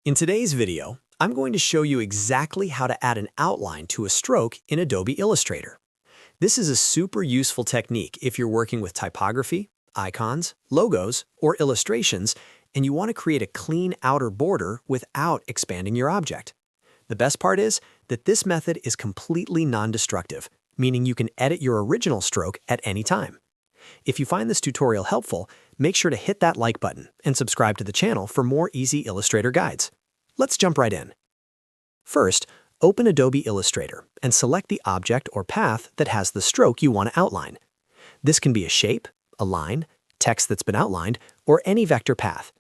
In today's video, I'm going to show you exactly how to add an outline to a stroke in Adobe Illustrator. This is a super useful technique if you're working with typography, icons, logos, or illustrations, and you want to create a clean outer border without expanding your object. The best part is that this method is completely non-destructive, meaning you can edit your original stroke at any time. If you find this tutorial helpful, make sure to hit that like button and subscribe to the channel for more easy Illustrator guides. Let's jump right in. First, open Adobe Illustrator and select the object or path that has the stroke you want to outline. This can be a shape, a line, text that's been outlined, or any vector path.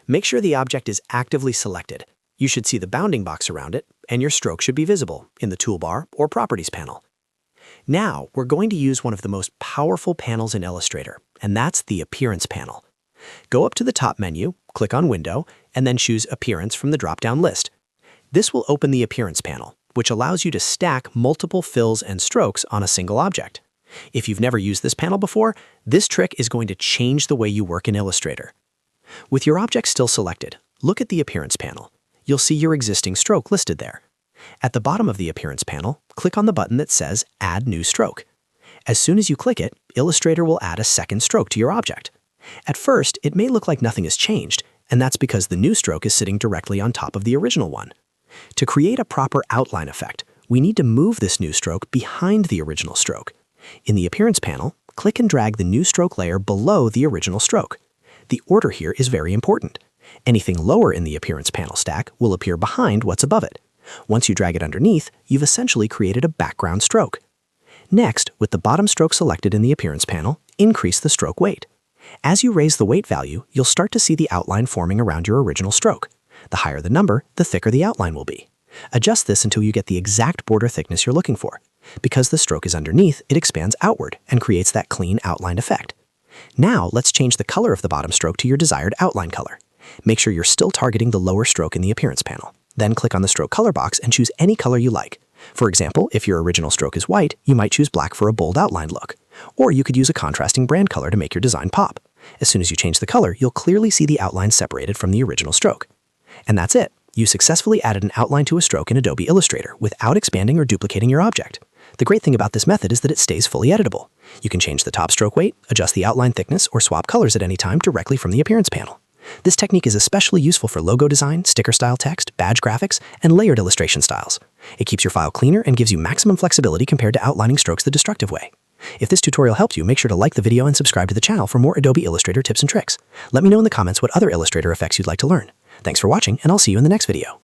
Make sure the object is actively selected. You should see the bounding box around it, and your stroke should be visible in the Toolbar or Properties panel. Now, we're going to use one of the most powerful panels in Illustrator, and that's the Appearance panel. Go up to the top menu, click on Window, and then choose Appearance from the drop-down list. This will open the Appearance panel, which allows you to stack multiple fills and strokes on a single object. If you've never used this panel before, this trick is going to change the way you work in Illustrator. With your object still selected, look at the Appearance panel. You'll see your existing stroke listed there. At the bottom of the Appearance panel, click on the button that says Add New Stroke. As soon as you click it, Illustrator will add a second stroke to your object. At first, it may look like nothing has changed, and that's because the new stroke is sitting directly on top of the original one. To create a proper outline effect, we need to move this new stroke behind the original stroke. In the Appearance panel, click and drag the new stroke layer below the original stroke. The order here is very important. Anything lower in the Appearance panel stack will appear behind what's above it. Once you drag it underneath, you've essentially created a background stroke. Next, with the bottom stroke selected in the Appearance panel, increase the stroke weight. As you raise the weight value, you'll start to see the outline forming around your original stroke. The higher the number, the thicker the outline will be. Adjust this until you get the exact border thickness you're looking for. Because the stroke is underneath, it expands outward and creates that clean outline effect. Now, let's change the color of the bottom stroke to your desired outline color. Make sure you're still targeting the lower stroke in the Appearance panel. Then click on the stroke color box and choose any color you like. For example, if your original stroke is white, you might choose black for a bold outline look. Or you could use a contrasting brand color to make your design pop. As soon as you change the color, you'll clearly see the outline separated from the original stroke. And that's it. You successfully added an outline to a stroke in Adobe Illustrator without expanding or duplicating your object. The great thing about this method is that it stays fully editable. You can change the top stroke weight, adjust the outline thickness, or swap colors at any time directly from the Appearance panel. This technique is especially useful for logo design, sticker-style text, badge graphics, and layered illustration styles. It keeps your file cleaner and gives you maximum flexibility compared to outlining strokes the destructive way. If this tutorial helped you, make sure to like the video and subscribe to the channel for more Adobe Illustrator tips and tricks. Let me know in the comments what other Illustrator effects you'd like to learn. Thanks for watching, and I'll see you in the next video.